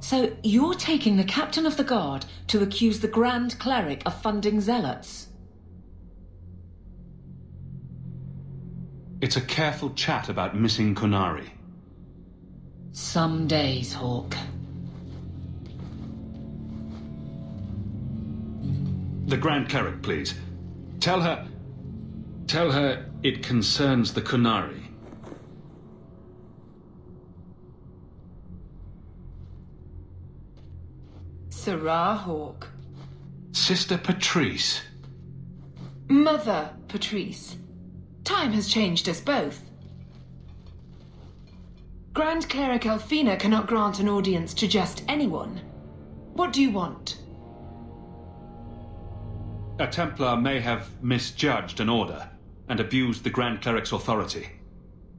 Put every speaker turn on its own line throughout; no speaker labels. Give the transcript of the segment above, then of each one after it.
So you're taking the captain of the guard to accuse the Grand Cleric of funding zealots?
It's a careful chat about missing Kunari.
Some days, Hawk.
The Grand Cleric, please. Tell her it concerns the Kunari.
Sarah Hawk.
Sister Patrice.
Mother Patrice. Time has changed us both. Grand Cleric Elfina cannot grant an audience to just anyone. What do you want?
A Templar may have misjudged an order and abused the Grand Cleric's authority.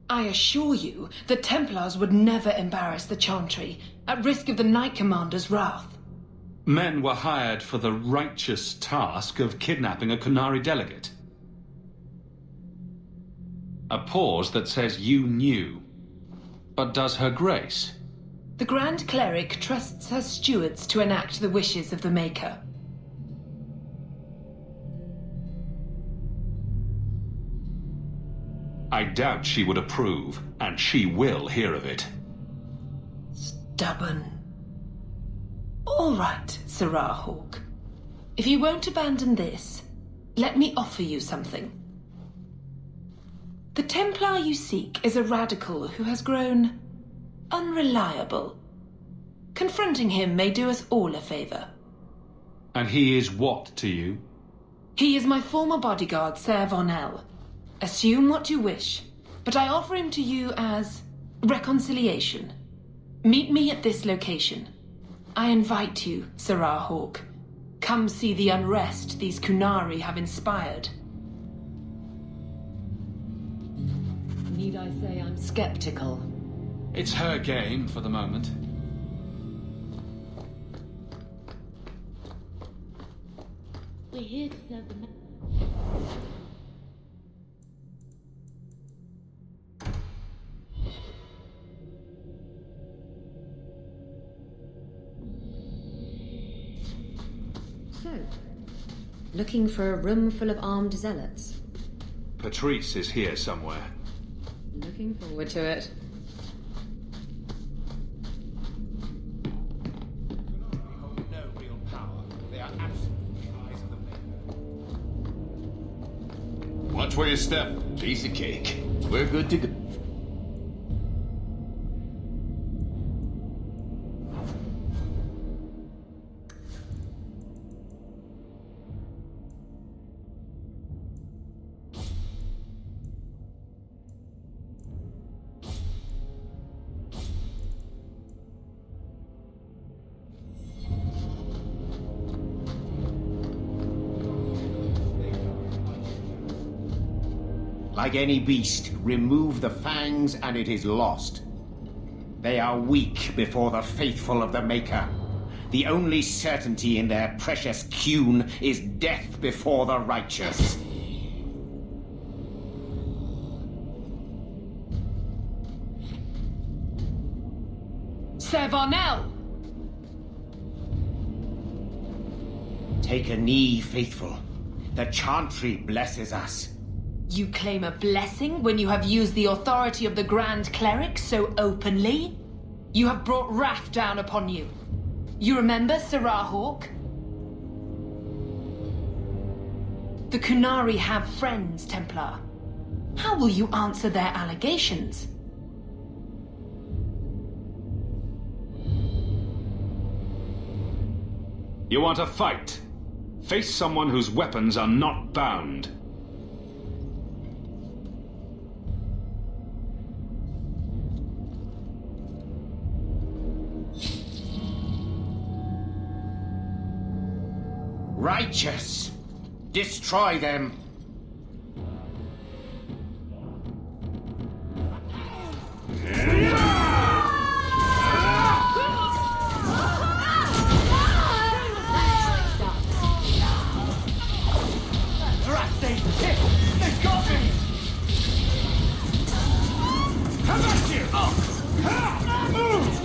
I assure you, the Templars would never embarrass the Chantry, at risk of the Knight Commander's wrath.
Men were hired for the righteous task of kidnapping a Kunari delegate. A pause that says you knew. But does her grace?
The Grand Cleric trusts her stewards to enact the wishes of the Maker.
I doubt she would approve, and she will hear of it.
Stubborn. All right, Sarah Hawk. If you won't abandon this, let me offer you something. The Templar you seek is a radical who has grown unreliable. Confronting him may do us all a favor.
And he is what to you?
He is my former bodyguard, Ser Vonel. Assume what you wish, but I offer him to you as reconciliation. Meet me at this location. I invite you, Sarah Hawk. Come see the unrest these Kunari have inspired.
Need I say I'm skeptical?
It's her game for the moment.
We're here to serve the
So, looking for a room full of armed zealots?
Patrice is here somewhere.
Looking forward to it.
No real power. They are absolutely eyes of the Maker.
Watch where you step. Piece of cake. We're good to go.
Like any beast, remove the fangs and it is lost. They are weak before the faithful of the Maker. The only certainty in their precious Qun is death before the righteous.
Ser Vonel!
Take a knee, faithful. The Chantry blesses us.
You claim a blessing when you have used the authority of the Grand Cleric so openly? You have brought wrath down upon you. You remember, Sarah Hawk? The Kunari have friends, Templar. How will you answer their allegations?
You want a fight? Face someone whose weapons are not bound.
Righteous! Destroy them!
They've got me! Come back here! Move!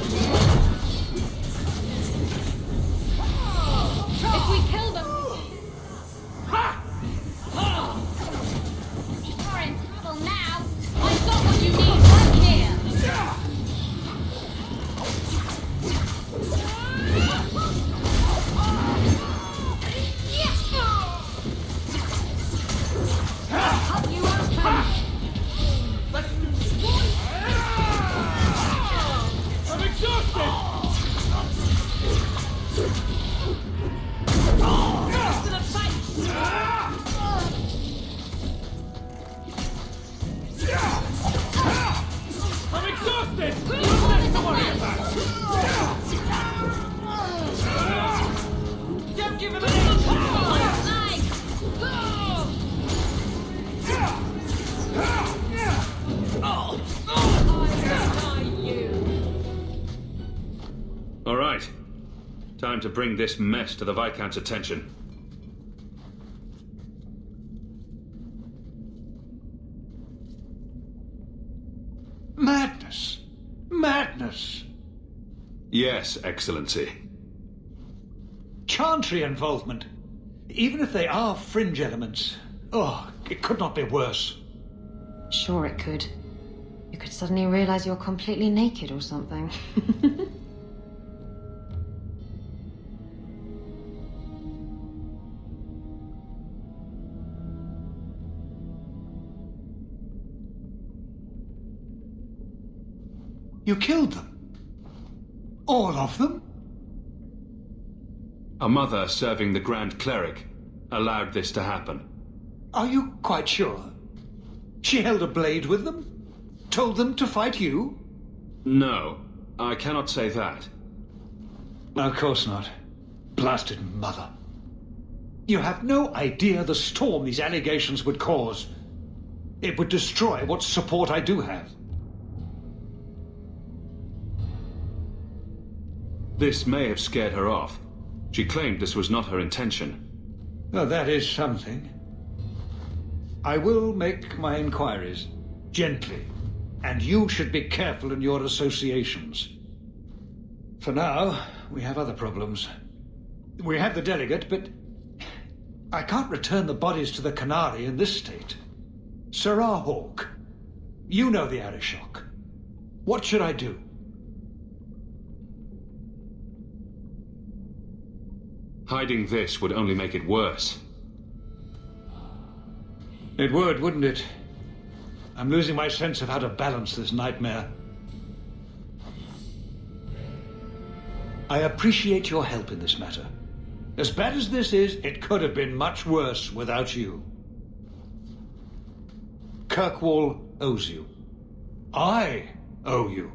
to bring this mess to the Viscount's attention.
Madness! Madness!
Yes, Excellency.
Chantry involvement. Even if they are fringe elements. Oh, it could not be worse.
Sure it could. You could suddenly realize you're completely naked or something.
You killed them? All of them?
A mother serving the Grand Cleric allowed this to happen.
Are you quite sure? She held a blade with them? Told them to fight you?
No, I cannot say that.
Of course not. Blasted mother. You have no idea the storm these allegations would cause. It would destroy what support I do have.
This may have scared her off. She claimed this was not her intention.
Well, that is something. I will make my inquiries. Gently. And you should be careful in your associations. For now, we have other problems. We have the delegate, but I can't return the bodies to the Canary in this state. Sirrah Hawk, you know the Arishok. What should I do?
Hiding this would only make it worse.
It would, wouldn't it? I'm losing my sense of how to balance this nightmare. I appreciate your help in this matter. As bad as this is, it could have been much worse without you. Kirkwall owes you. I owe you.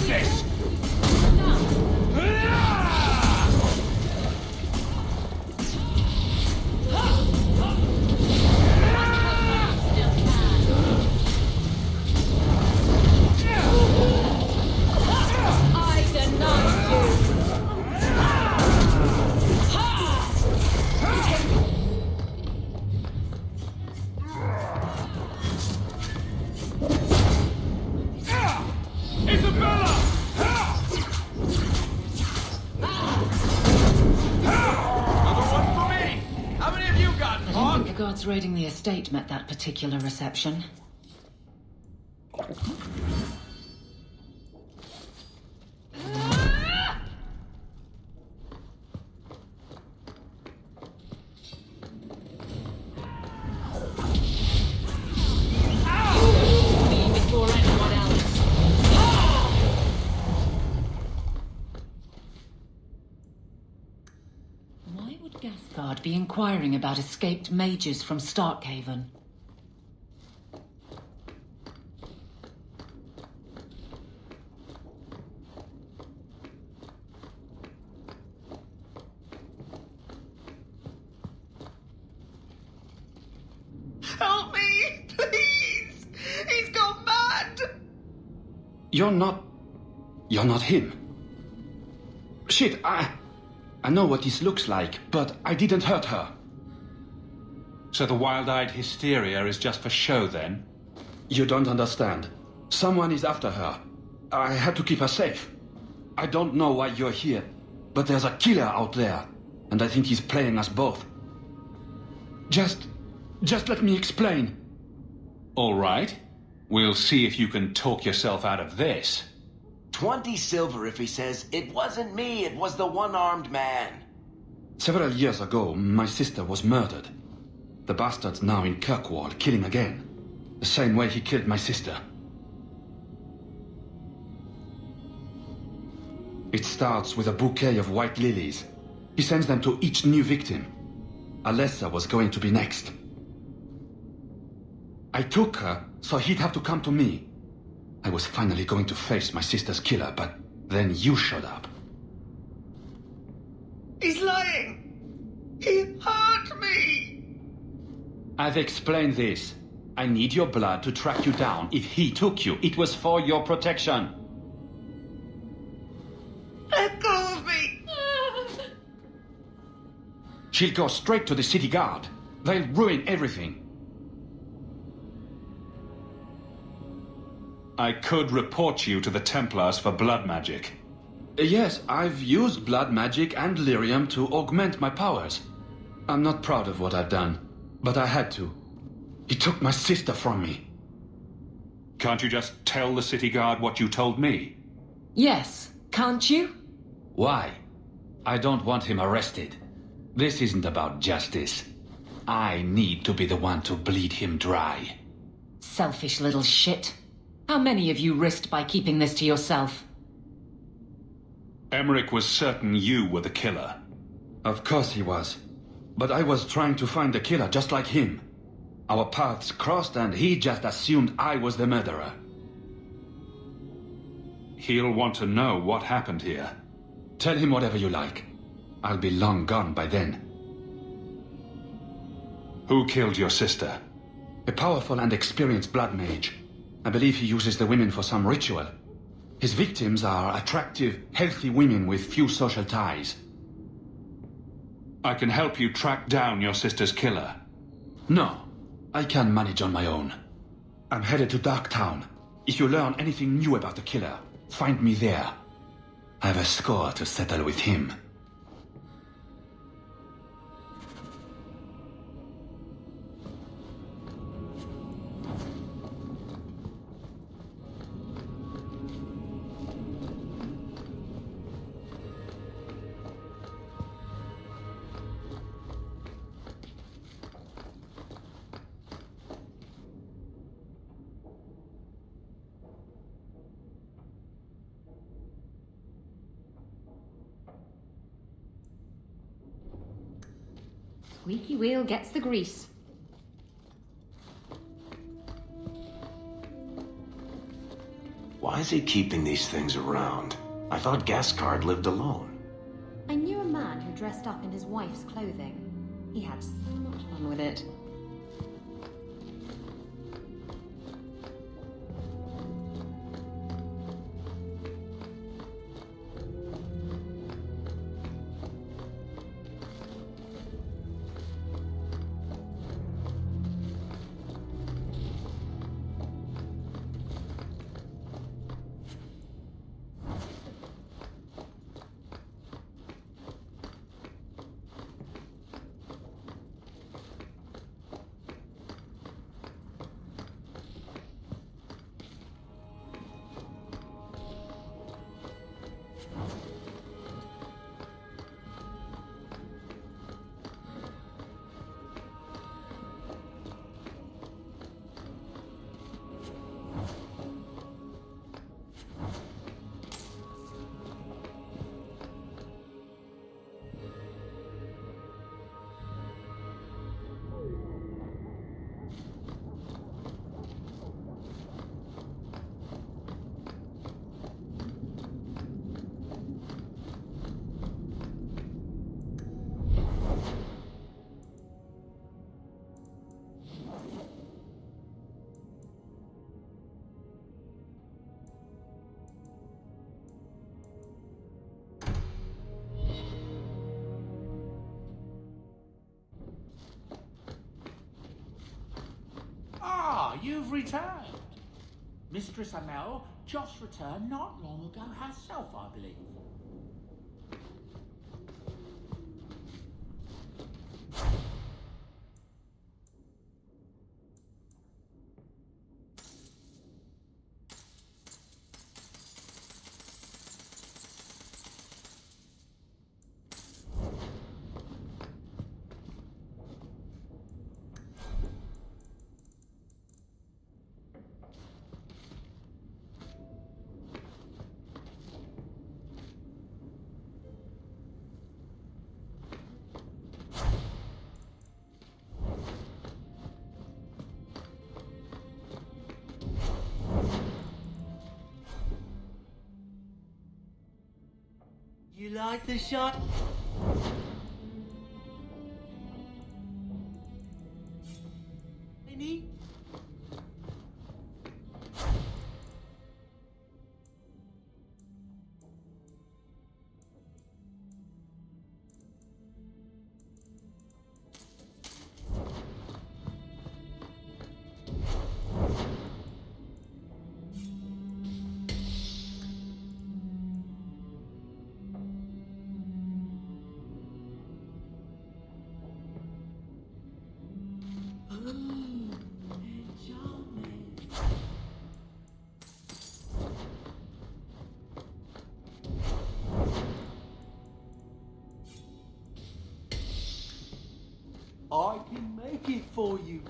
this!
I deny you!
Isabella! Another one for me! How many have you got,
I don't think the guards raiding the estate met that particular reception.
Me before anyone else.
Why would Gasgard be inquiring about escaped mages from Starkhaven?
Help me! Please! He's gone mad!
You're not him. Shit, I know what this looks like, but I didn't hurt her. So the wild-eyed hysteria is just for show, then? You don't understand. Someone is after her. I had to keep her safe. I don't know why you're here, but there's a killer out there, and I think he's playing us both. Just let me explain. All right. We'll see if you can talk yourself out of this.
20 silver if he says, "It wasn't me, it was the one-armed man."
Several years ago, my sister was murdered. The bastard's now in Kirkwall, killing again. The same way he killed my sister. It starts with a bouquet of white lilies. He sends them to each new victim. Alessa was going to be next. I took her, so he'd have to come to me. I was finally going to face my sister's killer, but then you showed up.
He's lying! He hurt me!
I've explained this. I need your blood to track you down. If he took you, it was for your protection.
Let go of me!
She'll go straight to the city guard. They'll ruin everything. I could report you to the Templars for blood magic. Yes, I've used blood magic and lyrium to augment my powers. I'm not proud of what I've done, but I had to. He took my sister from me. Can't you just tell the city guard what you told me?
Yes, can't you?
Why? I don't want him arrested. This isn't about justice. I need to be the one to bleed him dry.
Selfish little shit. How many of you risked by keeping this to yourself?
Emmerich was certain you were the killer. Of course he was. But I was trying to find the killer just like him. Our paths crossed and he just assumed I was the murderer. He'll want to know what happened here. Tell him whatever you like. I'll be long gone by then. Who killed your sister? A powerful and experienced blood mage. I believe he uses the women for some ritual. His victims are attractive, healthy women with few social ties. I can help you track down your sister's killer. No, I can manage on my own. I'm headed to Darktown. If you learn anything new about the killer, find me there. I have a score to settle with him.
Squeaky wheel gets the grease.
Why is he keeping these things around? I thought Gascard lived alone.
I knew a man who dressed up in his wife's clothing. He had so much fun with it.
Ah, you've returned. Mistress Amel just returned not long ago herself, I believe.
You like the shot? Any? I can make it for you.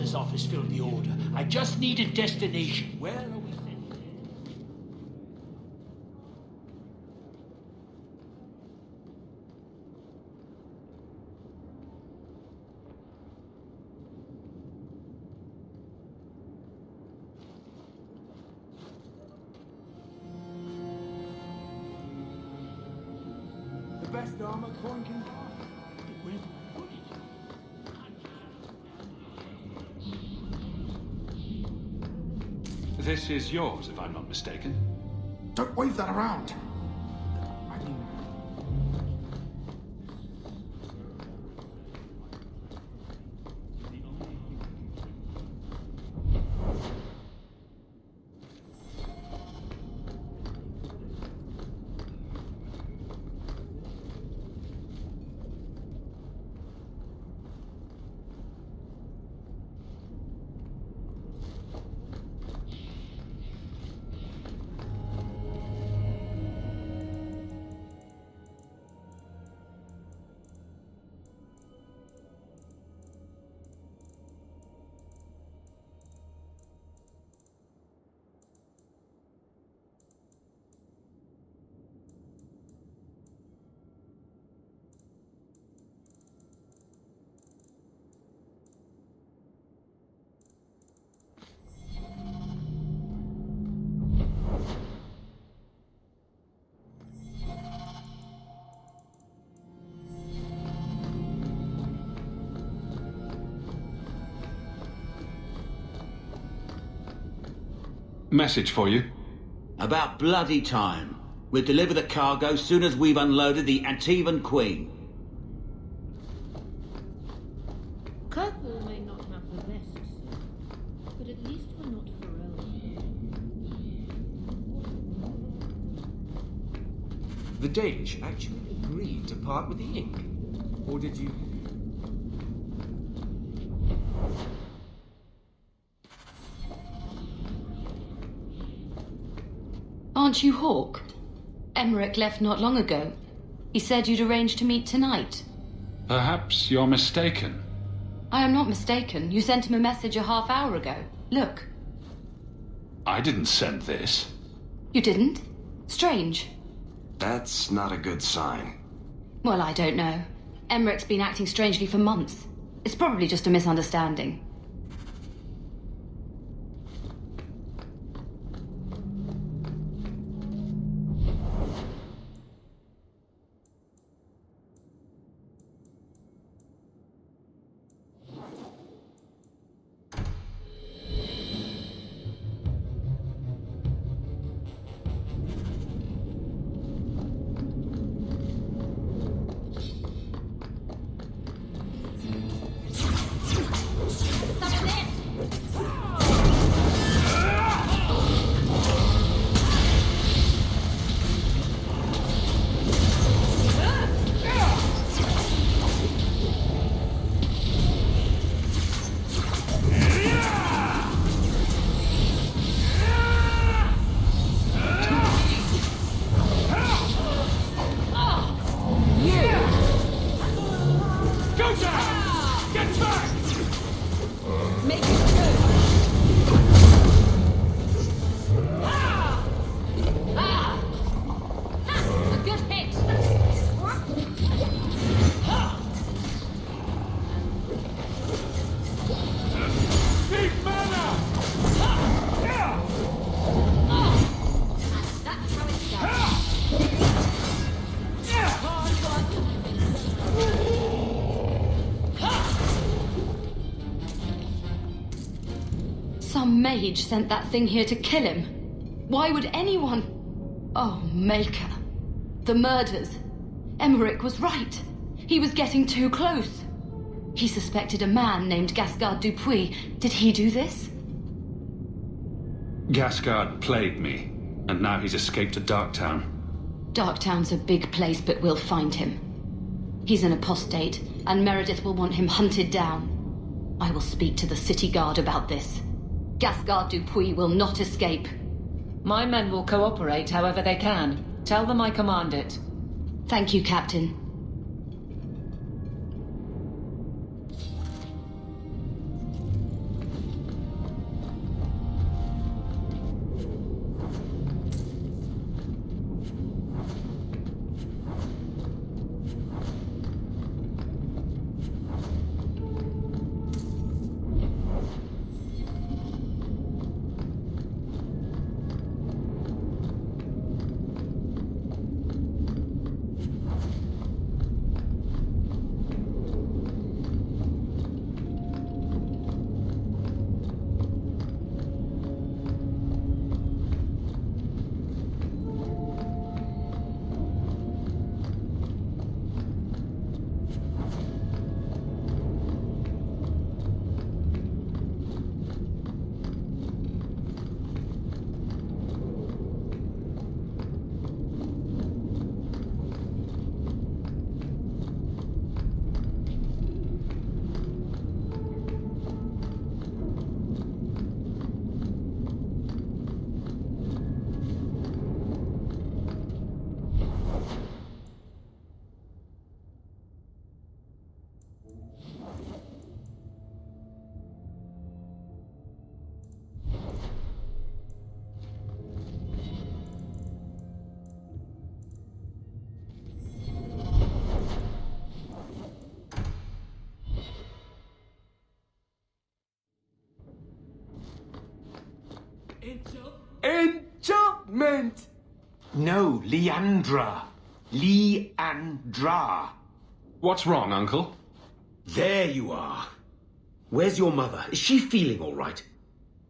Master's office filled the order. I just need a destination. Where are we sending?
The best armor coin can buy.
Where do I put it?
This is yours, if I'm not mistaken.
Don't wave that around.
Message for you.
About bloody time. We'll deliver the cargo soon as we've unloaded the Antivan Queen.
Kirkwall may not have the best, but at least we're not Pharrell.
The Danish actually agreed to part with the ink. Or did you...
Aren't you Hawk? Emmerich left not long ago. He said you'd arranged to meet tonight.
Perhaps you're mistaken.
I am not mistaken. You sent him a message a half hour ago. Look.
I didn't send this.
You didn't? Strange.
That's not a good sign.
Well, I don't know. Emmerich's been acting strangely for months. It's probably just a misunderstanding. Some mage sent that thing here to kill him. Why would anyone... Oh, Maker. The murders. Emmerich was right. He was getting too close. He suspected a man named Gasgard Dupuis. Did he do this?
Gasgard plagued me, and now he's escaped to Darktown.
Darktown's a big place, but we'll find him. He's an apostate, and Meredith will want him hunted down. I will speak to the city guard about this. Gasgard Dupuis will not escape.
My men will cooperate however they can. Tell them I command it.
Thank you, Captain.
Enchantment!
No, Leandra. Leandra.
What's wrong, Uncle?
There you are. Where's your mother? Is she feeling all right?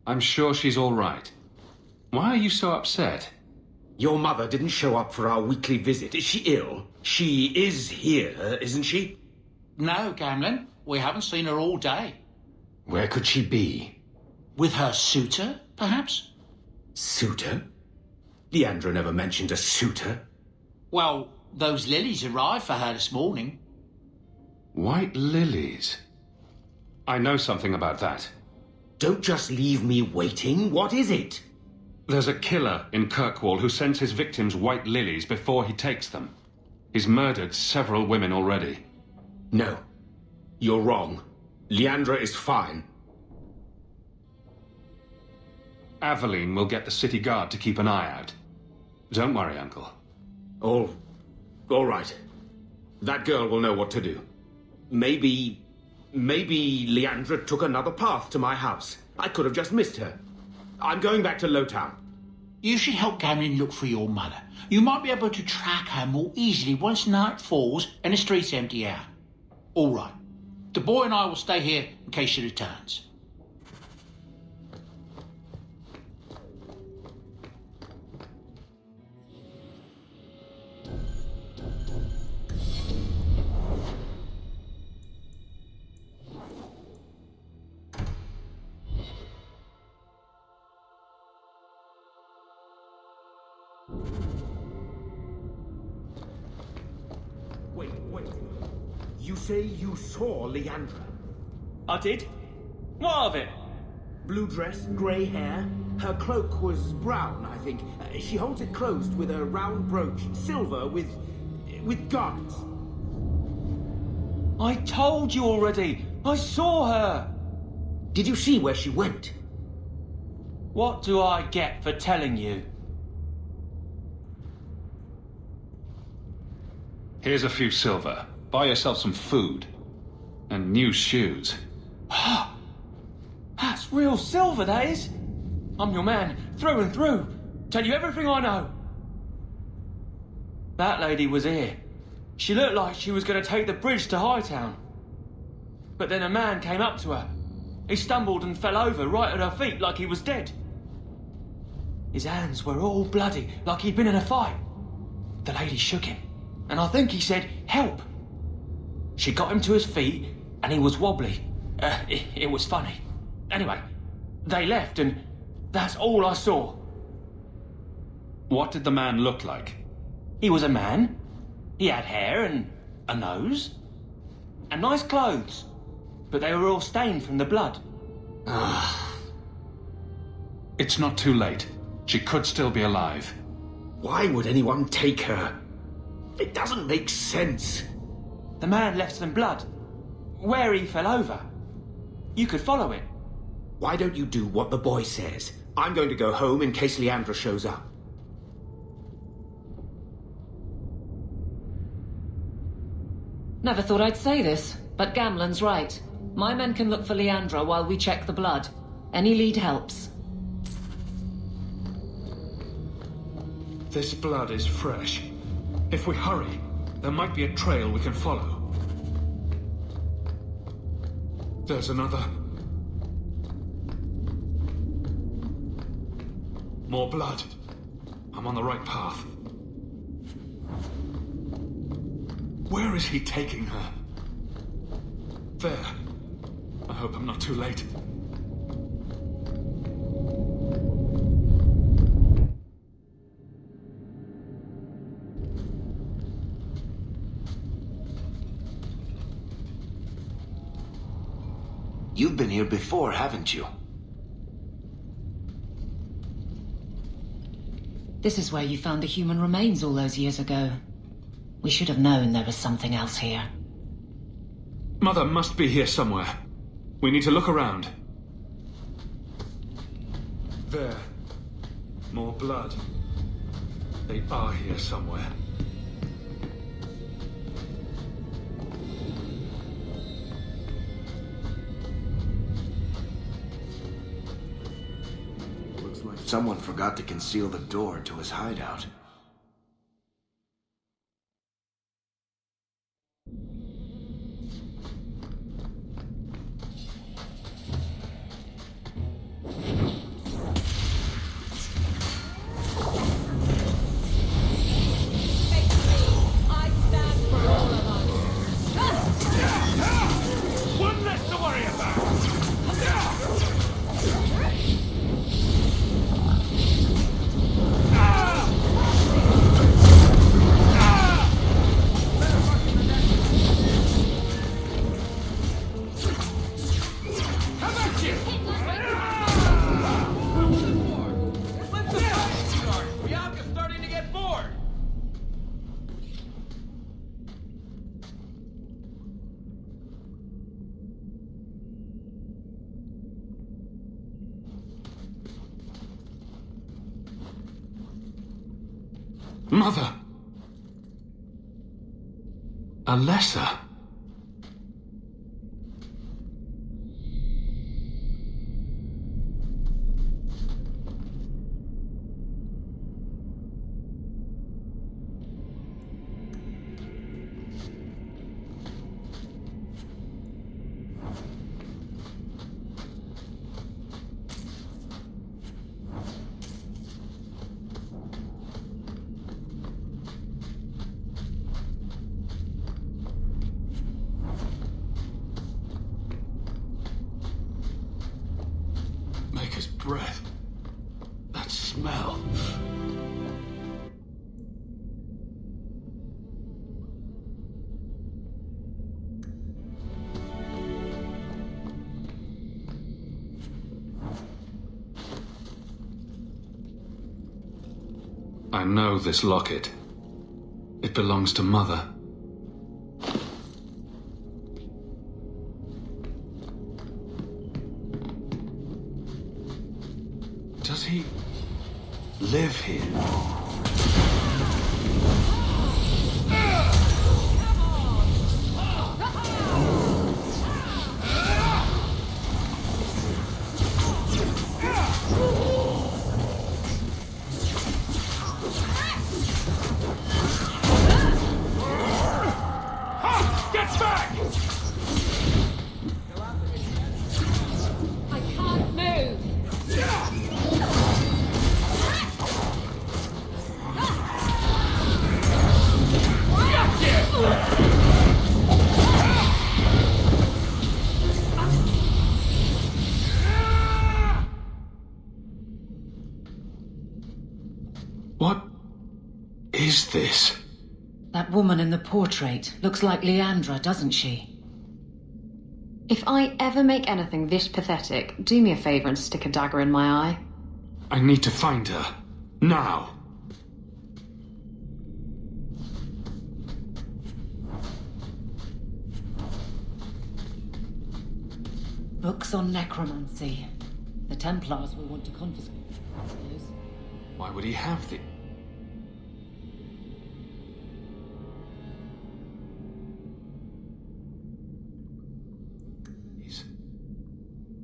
I'm sure she's all right. Why are you so upset?
Your mother didn't show up for our weekly visit. Is she ill? She is here, isn't she?
No, Gamlin. We haven't seen her all day.
Where could she be?
With her suitor, perhaps?
Suitor? Leandra never mentioned a suitor.
Well, those lilies arrived for her this morning.
White lilies? I know something about that.
Don't just leave me waiting. What is it?
There's a killer in Kirkwall who sends his victims white lilies before he takes them. He's murdered several women already.
No. You're wrong. Leandra is fine.
Aveline will get the city guard to keep an eye out. Don't worry, Uncle.
All right. That girl will know what to do. Maybe Leandra took another path to my house. I could have just missed her. I'm going back to Lowtown.
You should help Gamlin look for your mother. You might be able to track her more easily once night falls and the streets empty out. All right. The boy and I will stay here in case she returns.
Wait. You say you saw Leandra?
I did. What of it?
Blue dress, grey hair. Her cloak was brown, I think. She holds it closed with a round brooch, silver with garnets.
I told you already. I saw her.
Did you see where she went?
What do I get for telling you?
Here's a few silver. Buy yourself some food. And new shoes.
That's real silver, that is. I'm your man, through and through. Tell you everything I know. That lady was here. She looked like she was going to take the bridge to Hightown. But then a man came up to her. He stumbled and fell over right at her feet like he was dead. His hands were all bloody, like he'd been in a fight. The lady shook him, and I think he said, "Help." She got him to his feet, and he was wobbly. It was funny. Anyway, they left, and that's all I saw.
What did the man look like?
He was a man. He had hair and a nose. And nice clothes. But they were all stained from the blood.
It's not too late. She could still be alive.
Why would anyone take her? It doesn't make sense.
The man left some blood. Where he fell over. You could follow it.
Why don't you do what the boy says? I'm going to go home in case Leandra shows up.
Never thought I'd say this, but Gamlen's right. My men can look for Leandra while we check the blood. Any lead helps.
This blood is fresh. If we hurry, there might be a trail we can follow. There's another. More blood. I'm on the right path. Where is he taking her? There. I hope I'm not too late.
You've been here before, haven't you?
This is where you found the human remains all those years ago. We should have known there was something else here.
Mother must be here somewhere. We need to look around. There. More blood. They are here somewhere.
Looks like
Someone forgot to conceal the door to his hideout.
One less to worry about! How about you? Let's the fight start! Bianca's starting to get bored!
Mother! Alessa? Maker's breath. That smell. I know this locket. It belongs to Mother. Does he live here?
Get back!
I can't move.
What is this?
That woman in the portrait looks like Leandra, doesn't she?
If I ever make anything this pathetic, do me a favor and stick a dagger in my eye.
I need to find her. Now!
Books on necromancy. The Templars will want to confiscate those.
Why would he have the...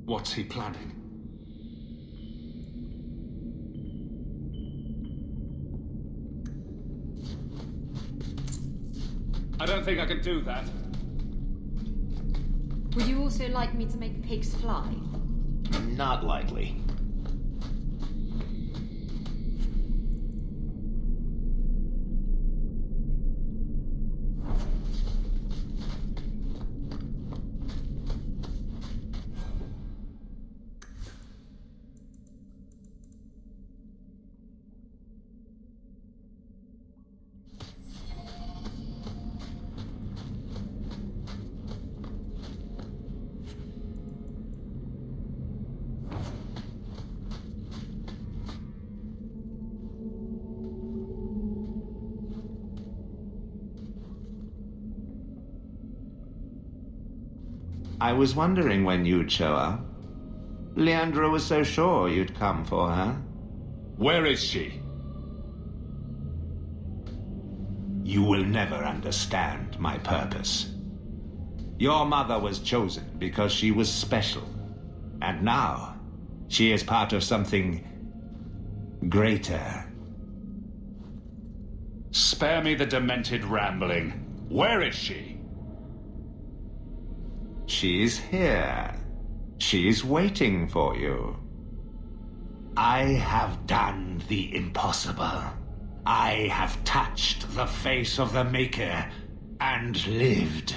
What's he planning?
I don't think I can do that.
Would you also like me to make pigs fly?
Not likely.
I was wondering when you'd show up. Leandra was so sure you'd come for her.
Where is she?
You will never understand my purpose. Your mother was chosen because she was special. And now, she is part of something greater.
Spare me the demented rambling. Where is she?
She's here. She's waiting for you. I have done the impossible. I have touched the face of the Maker and lived.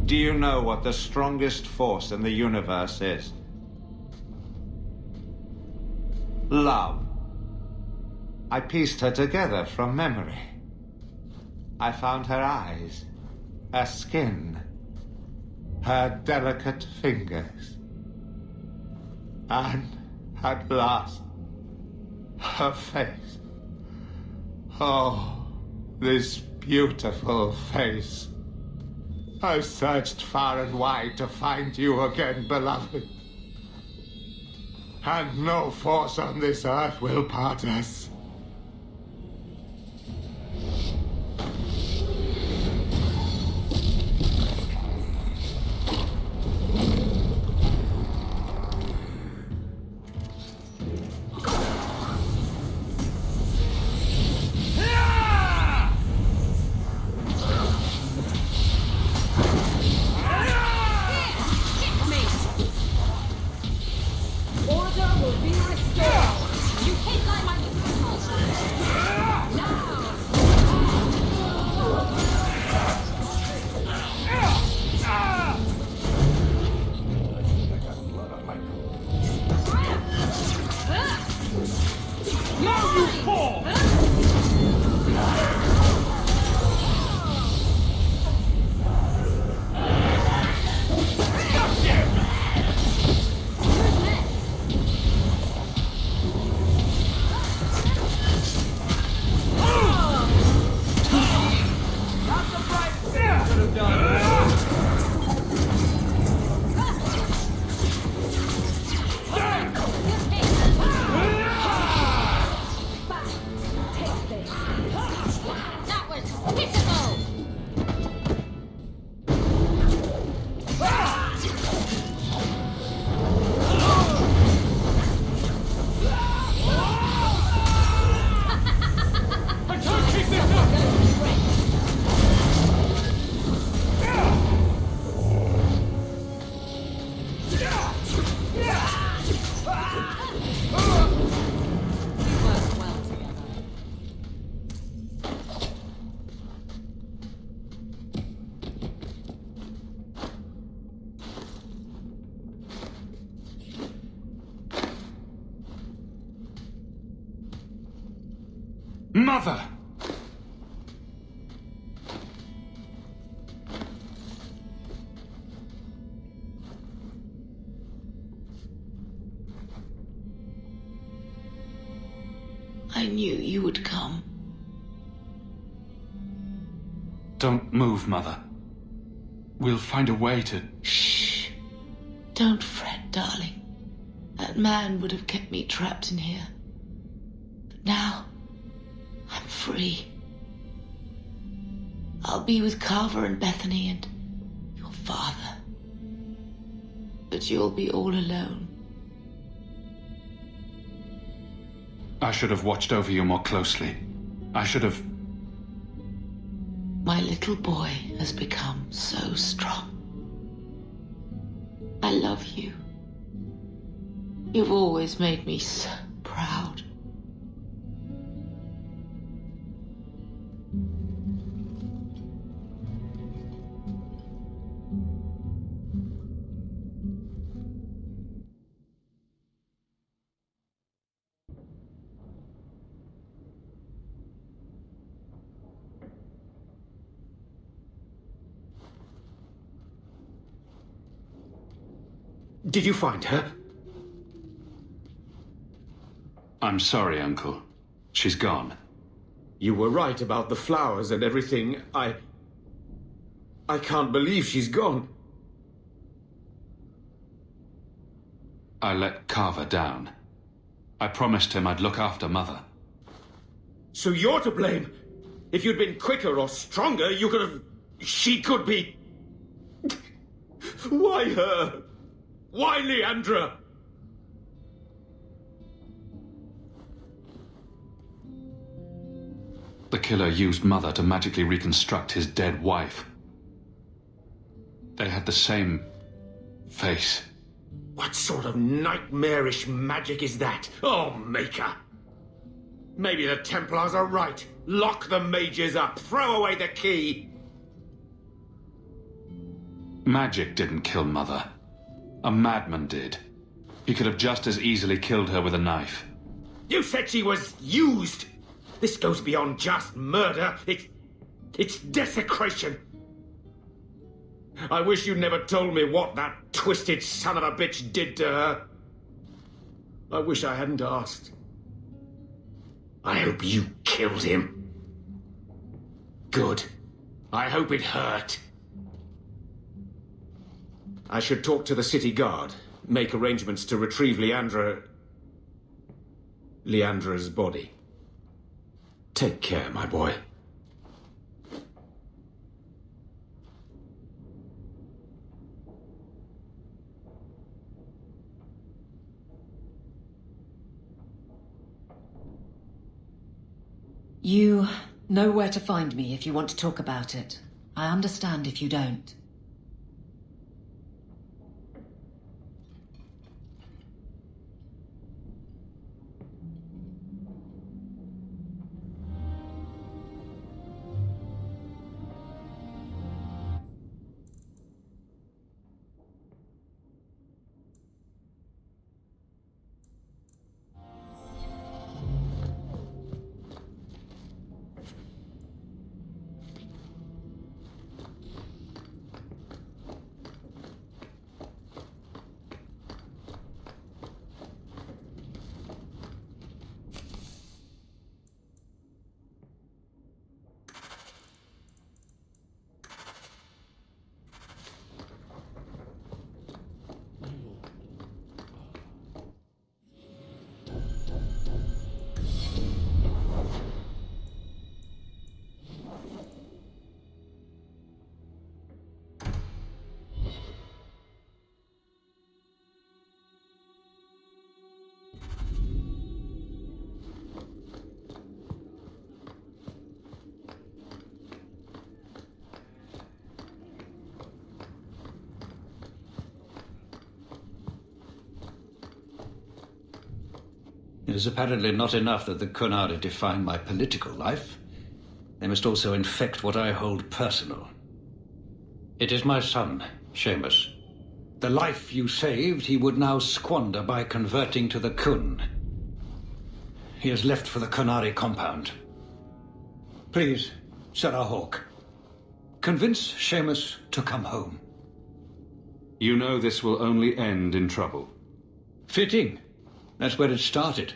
Do you know what the strongest force in the universe is? Love. I pieced her together from memory. I found her eyes, her skin, her delicate fingers. And at last, her face. Oh, this beautiful face. I've searched far and wide to find you again, beloved. And no force on this earth will part us.
Mother!
I knew you would come.
Don't move, Mother. We'll find a way to...
Shh. Don't fret, darling. That man would have kept me trapped in here. But now, I'm free. I'll be with Carver and Bethany and your father. But you'll be all alone.
I should have watched over you more closely. I should have...
My little boy has become so strong. I love you. You've always made me so proud.
Did you find her?
I'm sorry, Uncle. She's gone.
You were right about the flowers and everything. I can't believe she's gone.
I let Carver down. I promised him I'd look after Mother.
So you're to blame. If you'd been quicker or stronger, you could have... She could be... Why her? Why Leandra?
The killer used Mother to magically reconstruct his dead wife. They had the same face.
What sort of nightmarish magic is that? Oh, Maker! Maybe the Templars are right. Lock the mages up. Throw away the key.
Magic didn't kill Mother. A madman did. He could have just as easily killed her with a knife.
You said she was used. This goes beyond just murder. It's desecration. I wish you'd never told me what that twisted son of a bitch did to her. I wish I hadn't asked. I hope you killed him. Good. I hope it hurt. I should talk to the city guard. Make arrangements to retrieve Leandra's body. Take care, my boy.
You know where to find me if you want to talk about it. I understand if you don't.
It is apparently not enough that the Qunari define my political life. They must also infect what I hold personal. It is my son, Seamus. The life you saved, he would now squander by converting to the Qun. He has left for the Qunari compound. Please, Sarah Hawke, convince Seamus to come home.
You know this will only end in trouble.
Fitting. That's where it started.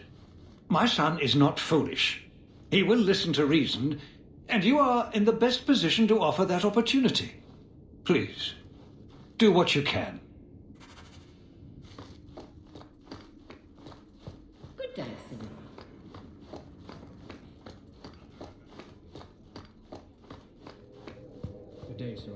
My son is not foolish. He will listen to reason, and you are in the best position to offer that opportunity. Please, do what you can.
Good day, Cinema.
Good day, Sarah.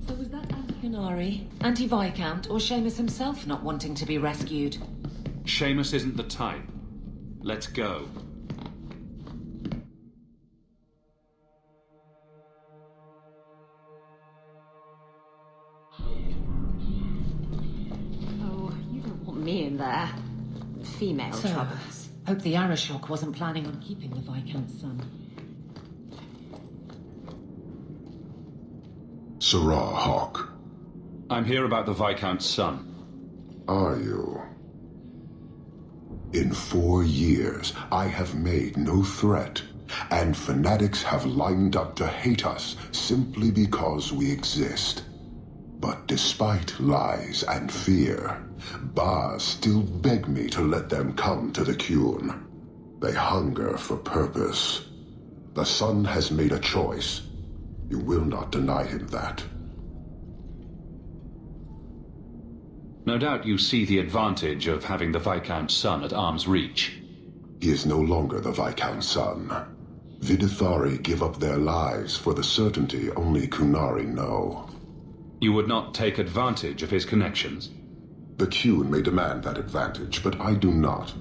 So was that Anti-Qunari, Anti-Viscount, or Seamus himself not wanting to be rescued?
Seamus isn't the type. Let's go.
Oh, you don't want me in there. Female
So,
troubles.
hope the Arishok wasn't planning on keeping the Viscount's son.
Sirrah Hawk.
I'm here about the Viscount's son.
Are you? In 4 years, I have made no threat, and fanatics have lined up to hate us simply because we exist. But despite lies and fear, Bars still beg me to let them come to the Qun. They hunger for purpose. The son has made a choice. You will not deny him that.
No doubt you see the advantage of having the Viscount's son at arm's reach.
He is no longer the Viscount's son. Vidithari give up their lives for the certainty only Qunari know.
You would not take advantage of his connections?
The Qun may demand that advantage, but I do not.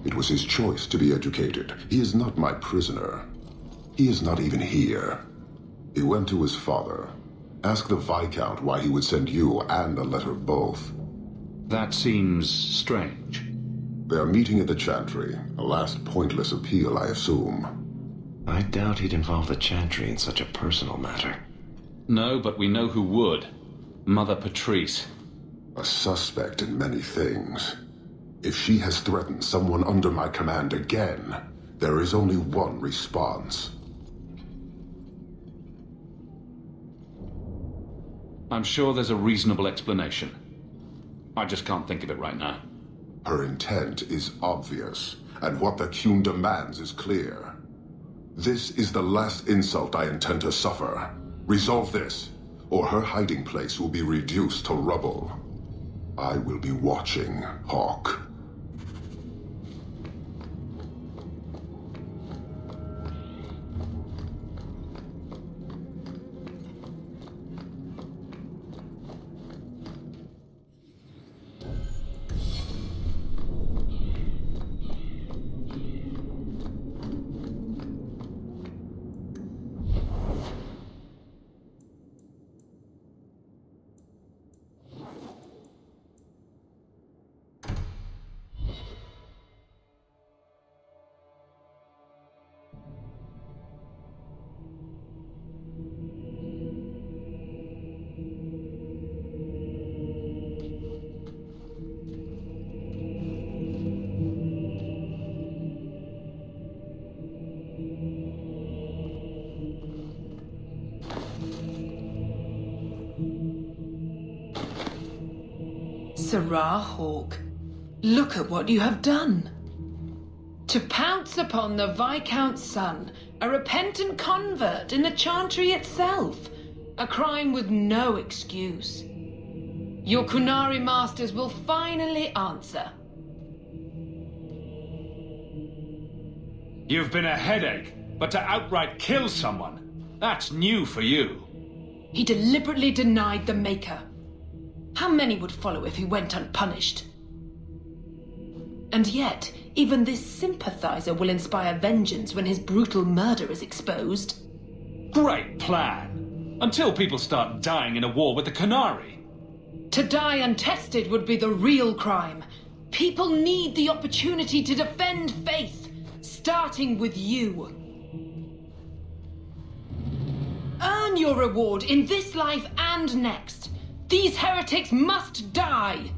It was his choice to be educated. He is not my prisoner. He is not even here. He went to his father. Ask the Viscount why he would send you and a letter both.
That seems strange.
They are meeting at the Chantry. A last pointless appeal, I assume.
I doubt he'd involve the Chantry in such a personal matter.
No, but we know who would. Mother Patrice.
A suspect in many things. If she has threatened someone under my command again, there is only one response.
I'm sure there's a reasonable explanation. I just can't think of it right now.
Her intent is obvious, and what the Qun demands is clear. This is the last insult I intend to suffer. Resolve this, or her hiding place will be reduced to rubble. I will be watching, Hawk.
Sirrah Hawk, look at what you have done. To pounce upon the Viscount's son, a repentant convert in the Chantry itself, a crime with no excuse. Your Qunari masters will finally answer.
You've been a headache, but to outright kill someone, that's new for you.
He deliberately denied the Maker. How many would follow if he went unpunished? And yet, even this sympathizer will inspire vengeance when his brutal murder is exposed.
Great plan! Until people start dying in a war with the Qunari.
To die untested would be the real crime. People need the opportunity to defend faith, starting with you. Earn your reward in this life and next. These heretics must die!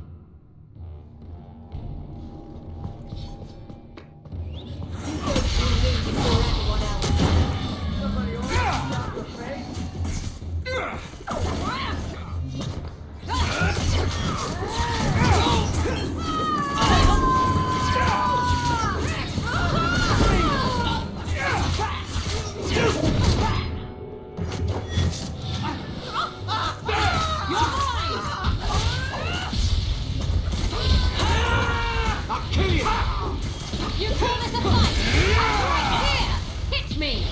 You call this a fight? Here! Hit me!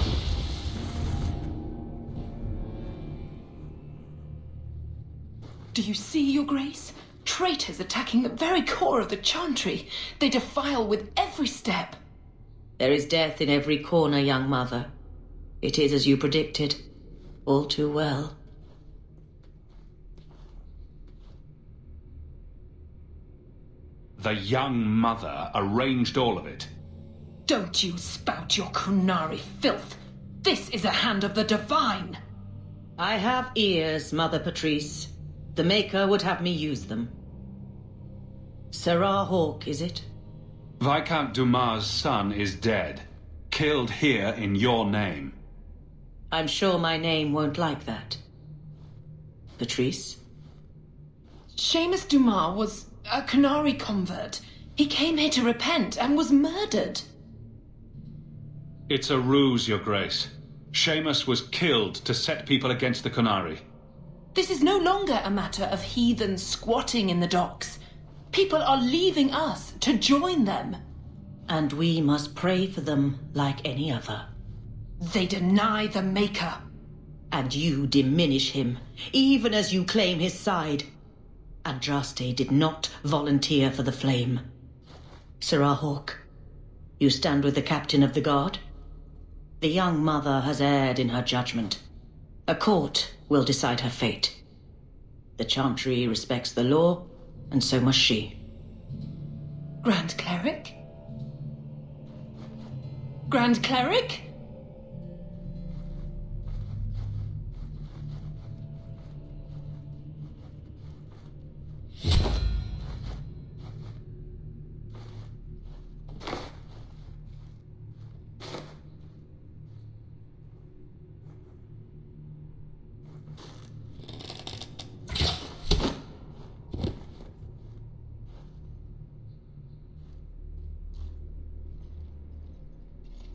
Do you see, Your Grace? Traitors attacking the very core of the Chantry. They defile with every step.
There is death in every corner, young mother. It is as you predicted. All too well.
The young mother arranged all of it.
Don't you spout your Qunari filth. This is a hand of the divine.
I have ears, Mother Patrice. The Maker would have me use them. Sirrah Hawke, is it?
Viscount Dumas' son is dead. Killed here in your name.
I'm sure my name won't like that. Patrice?
Seamus Dumas was a Canary convert. He came here to repent and was murdered.
It's a ruse, Your Grace. Seamus was killed to set people against the Canary.
This is no longer a matter of heathens squatting in the docks. People are leaving us to join them.
And we must pray for them like any other.
They deny the Maker.
And you diminish him, even as you claim his side. Andraste did not volunteer for the flame. Sirrah Hawke, you stand with the captain of the guard? The young mother has erred in her judgment. A court will decide her fate. The Chantry respects the law, and so must she.
Grand Cleric? Grand Cleric?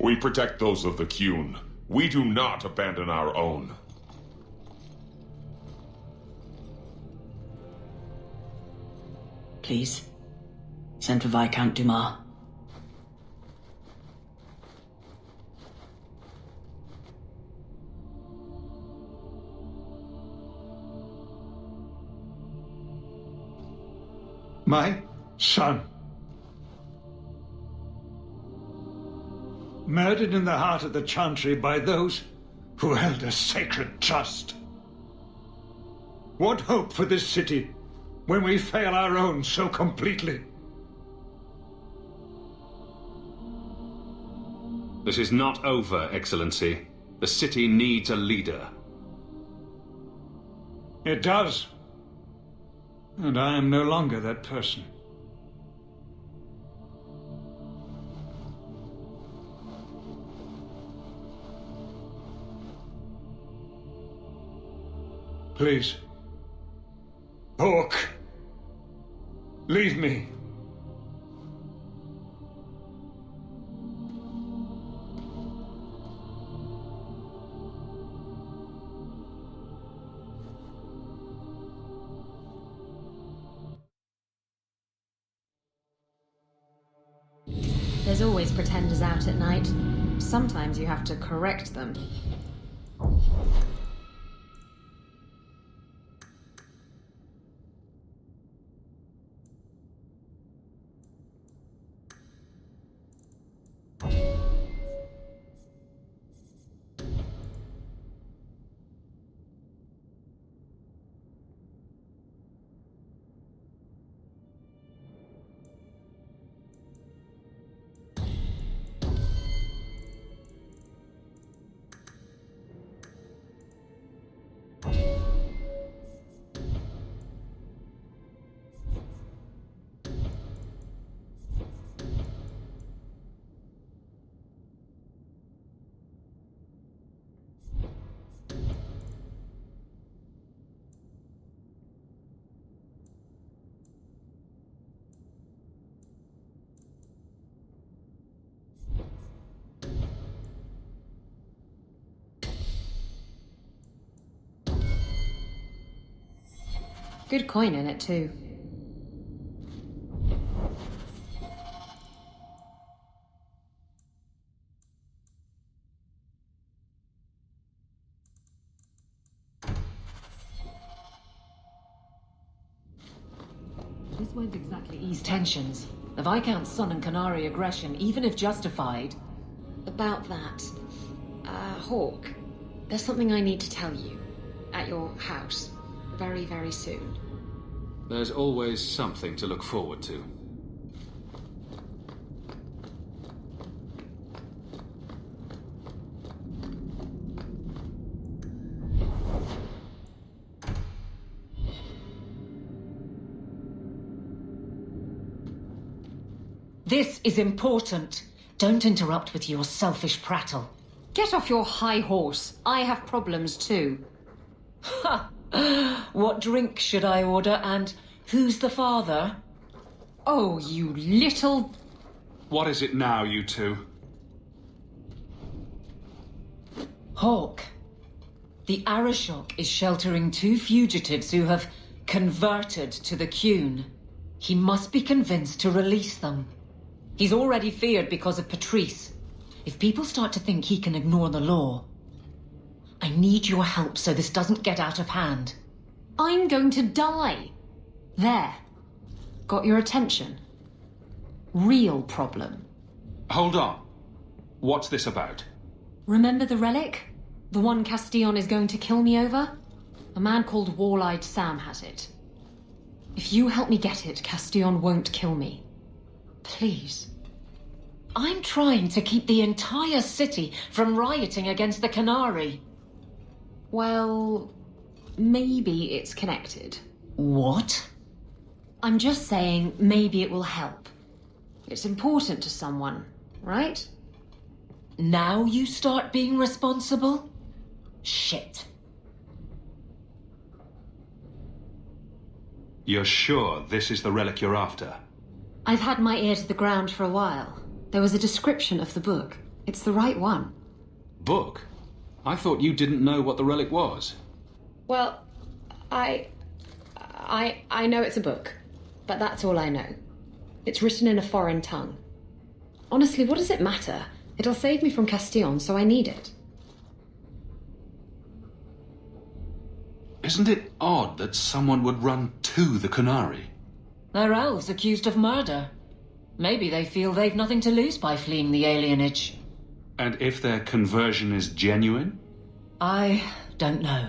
We protect those of the Qun. We do not abandon our own.
Please, send for Viscount Dumas.
My son. Murdered in the heart of the Chantry by those who held a sacred trust. What hope for this city when we fail our own so completely?
This is not over, Excellency. The city needs a leader.
It does. And I am no longer that person. Please. Hawke. Leave me.
There's always pretenders out at night. Sometimes you have to correct them. Good coin in it, too.
This won't exactly ease tensions. The Viscount's son and Canary aggression, even if justified...
About that, Hawke, there's something I need to tell you. At your house. Very, very soon.
There's always something to look forward to.
This is important. Don't interrupt with your selfish prattle.
Get off your high horse. I have problems too.
Ha! What drink should I order, and who's the father?
Oh, you little...
What is it now, you two?
Hawk. The Arashok is sheltering 2 fugitives who have converted to the Qun. He must be convinced to release them. He's already feared because of Patrice. If people start to think he can ignore the law, I need your help so this doesn't get out of hand.
I'm going to die. There. Got your attention? Real problem.
Hold on. What's this about?
Remember the relic? The one Castillon is going to kill me over? A man called Wall-Eyed Sam has it. If you help me get it, Castillon won't kill me. Please.
I'm trying to keep the entire city from rioting against the Canary.
Well, maybe it's connected.
What?
I'm just saying maybe it will help. It's important to someone, right?
Now you start being responsible? Shit.
You're sure this is the relic you're after?
I've had my ear to the ground for a while. There was a description of the book. It's the right one.
Book? I thought you didn't know what the relic was.
Well, I know it's a book, but that's all I know. It's written in a foreign tongue. Honestly, what does it matter? It'll save me from Castillon, so I need it.
Isn't it odd that someone would run to the Canary?
They're elves accused of murder. Maybe they feel they've nothing to lose by fleeing the alienage.
And if their conversion is genuine?
I don't know.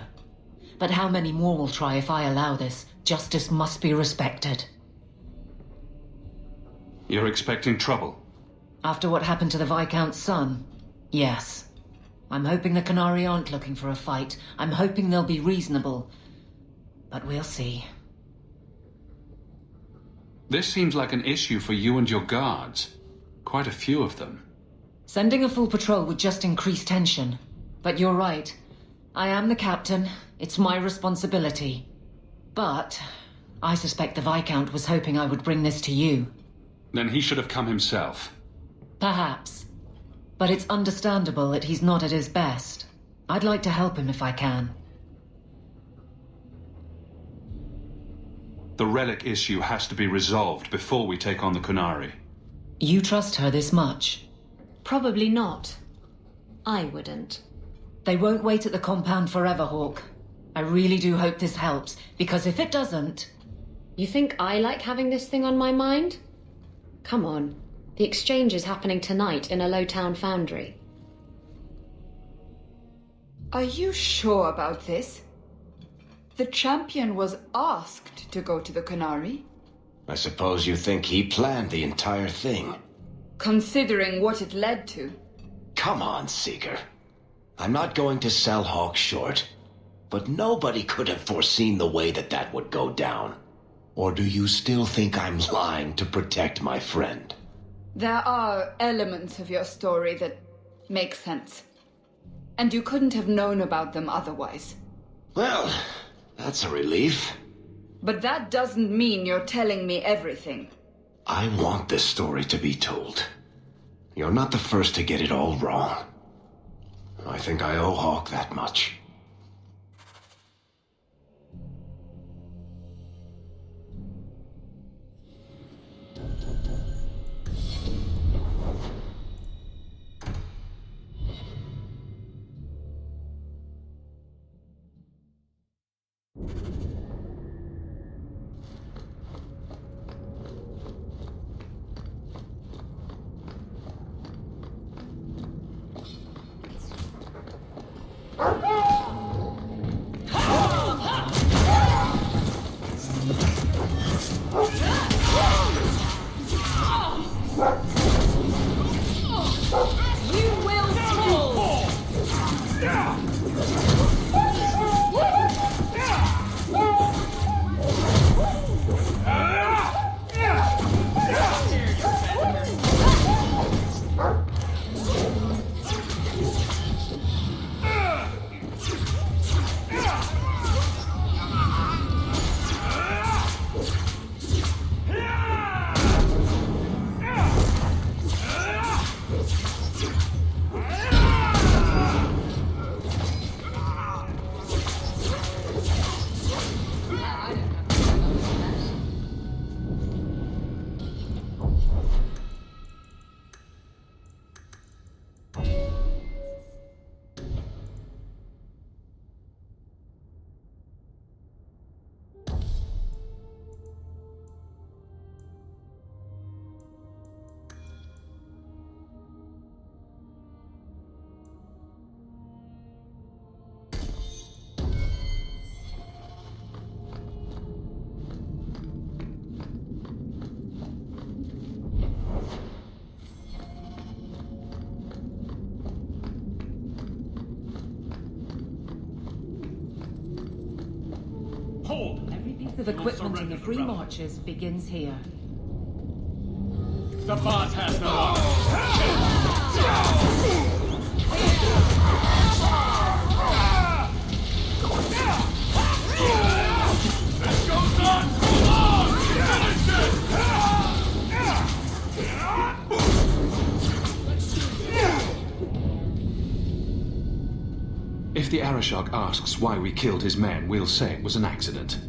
But how many more will try if I allow this? Justice must be respected.
You're expecting trouble?
After what happened to the Viscount's son, yes. I'm hoping the Canary aren't looking for a fight. I'm hoping they'll be reasonable. But we'll see.
This seems like an issue for you and your guards. Quite a few of them.
Sending a full patrol would just increase tension. But you're right. I am the captain. It's my responsibility. But I suspect the Viscount was hoping I would bring this to you.
Then he should have come himself.
Perhaps. But it's understandable that he's not at his best. I'd like to help him if I can.
The relic issue has to be resolved before we take on the Canary.
You trust her this much?
Probably not. I wouldn't.
They won't wait at the compound forever, Hawk. I really do hope this helps, because if it doesn't...
You think I like having this thing on my mind? Come on. The exchange is happening tonight in a low-town foundry.
Are you sure about this? The champion was asked to go to the Canary.
I suppose you think he planned the entire thing.
Considering what it led to.
Come on, Seeker. I'm not going to sell Hawk short, but nobody could have foreseen the way that would go down. Or do you still think I'm lying to protect my friend?
There are elements of your story that make sense. And you couldn't have known about them otherwise.
Well, that's a relief.
But that doesn't mean you're telling me everything.
I want this story to be told. You're not the first to get it all wrong. I think I owe Hawk that much.
death of equipment in the Free Marches begins here.
The boss has no honor. This goes on too long! Finish it!
If the Arashok asks why we killed his men, we'll say it was an accident.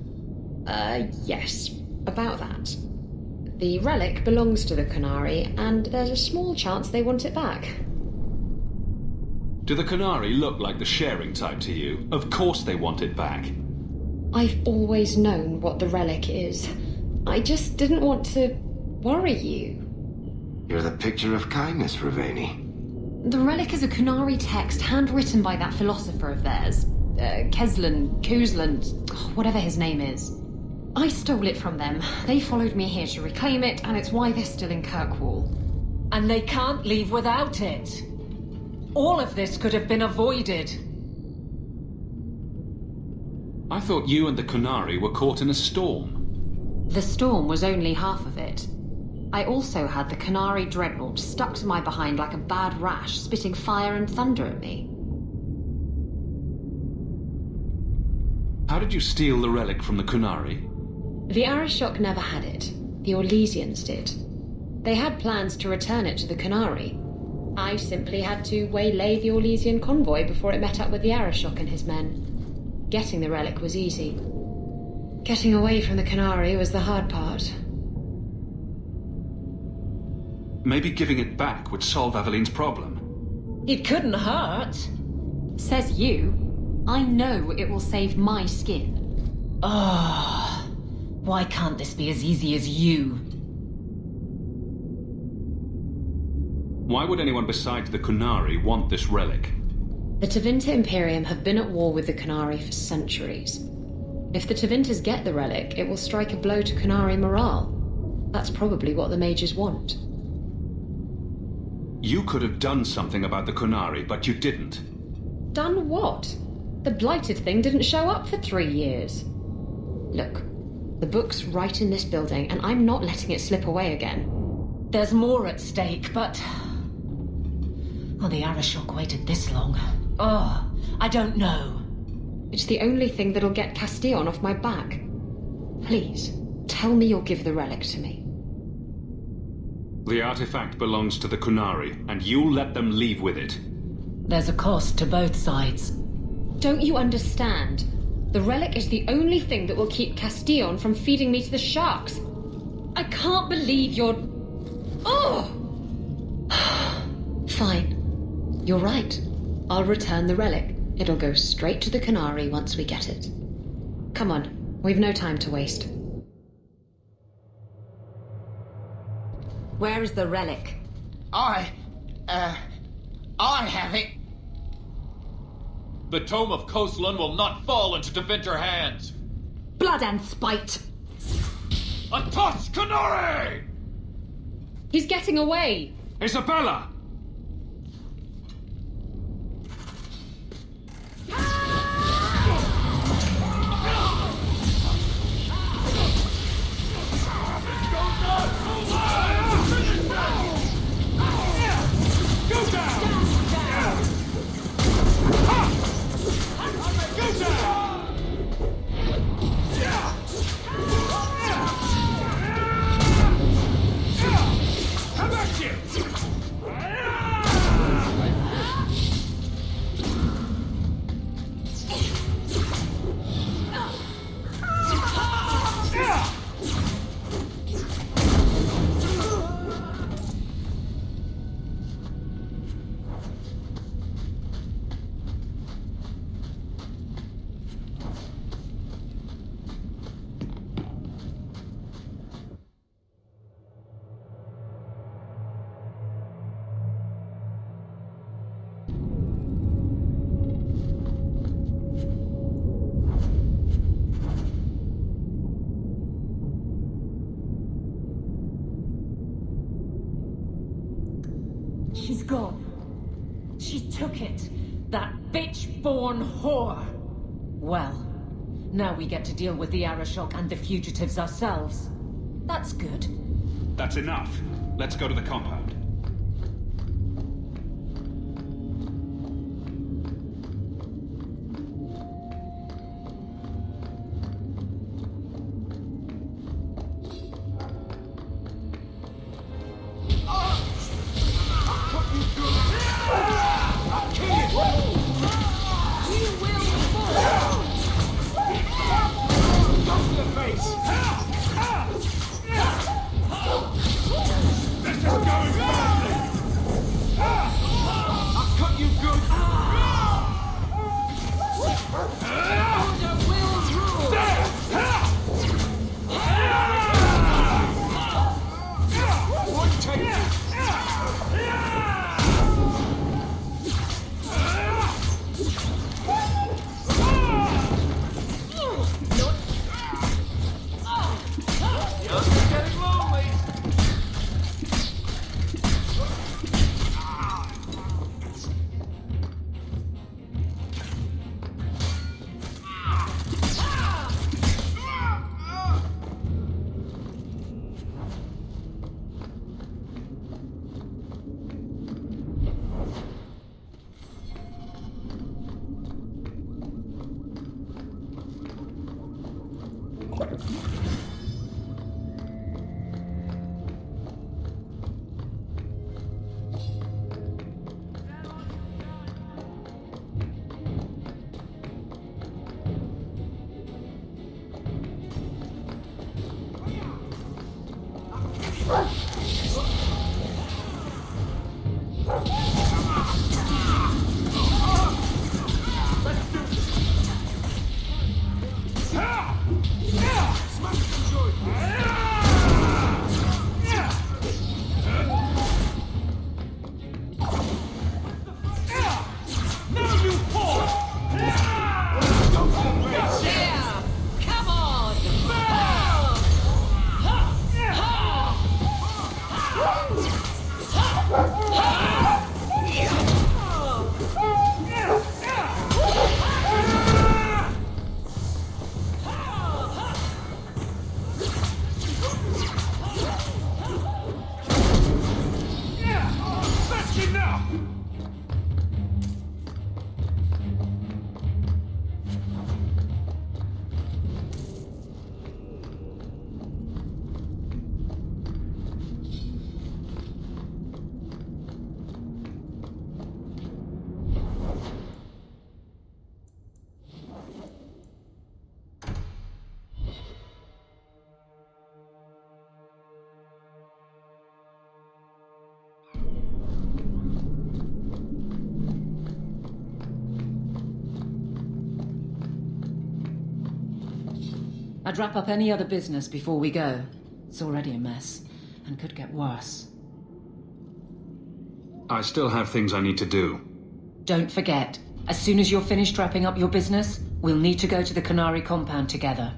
Yes. About that. The relic belongs to the Qunari, and there's a small chance they want it back.
Do the Qunari look like the sharing type to you? Of course they want it back.
I've always known what the relic is. I just didn't want to worry you.
You're the picture of kindness, Raveni.
The relic is a Qunari text handwritten by that philosopher of theirs. Kuzland, whatever his name is. I stole it from them. They followed me here to reclaim it, and it's why they're still in Kirkwall.
And they can't leave without it. All of this could have been avoided.
I thought you and the Qunari were caught in a storm.
The storm was only half of it. I also had the Qunari dreadnought stuck to my behind like a bad rash, spitting fire and thunder at me.
How did you steal the relic from the Qunari?
The Arashok never had it. The Orlesians did. They had plans to return it to the Qunari. I simply had to waylay the Orlesian convoy before it met up with the Arashok and his men. Getting the relic was easy. Getting away from the Qunari was the hard part.
Maybe giving it back would solve Aveline's problem.
It couldn't hurt.
Says you. I know it will save my skin.
Why can't this be as easy as you?
Why would anyone besides the Qunari want this relic?
The Tevinter Imperium have been at war with the Qunari for centuries. If the Tevinters get the relic, it will strike a blow to Qunari morale. That's probably what the mages want.
You could have done something about the Qunari, but you didn't.
Done what? The blighted thing didn't show up for 3 years. Look, the book's right in this building, and I'm not letting it slip away again.
There's more at stake, but... Oh, the Arashok waited this long. I don't know.
It's the only thing that'll get Castillon off my back. Please, tell me you'll give the relic to me.
The artifact belongs to the Qunari, and you'll let them leave with it.
There's a cost to both sides.
Don't you understand? The relic is the only thing that will keep Castillon from feeding me to the sharks. I can't believe you're... Oh! Fine. You're right. I'll return the relic. It'll go straight to the Qunari once we get it. Come on, we've no time to waste.
Where is the relic?
I have it.
The Tome of Koslan will not fall into Tevinter hands.
Blood and spite.
A toss, Qunari!
He's getting away!
Isabella!
She's gone. She took it. That bitch-born whore. Well, Now we get to deal with the Arashok and the fugitives ourselves. That's good.
That's enough. Let's go to the compound.
I'd wrap up any other business before we go. It's already a mess, and could get worse.
I still have things I need to do.
Don't forget, as soon as you're finished wrapping up your business, we'll need to go to the Canary compound together.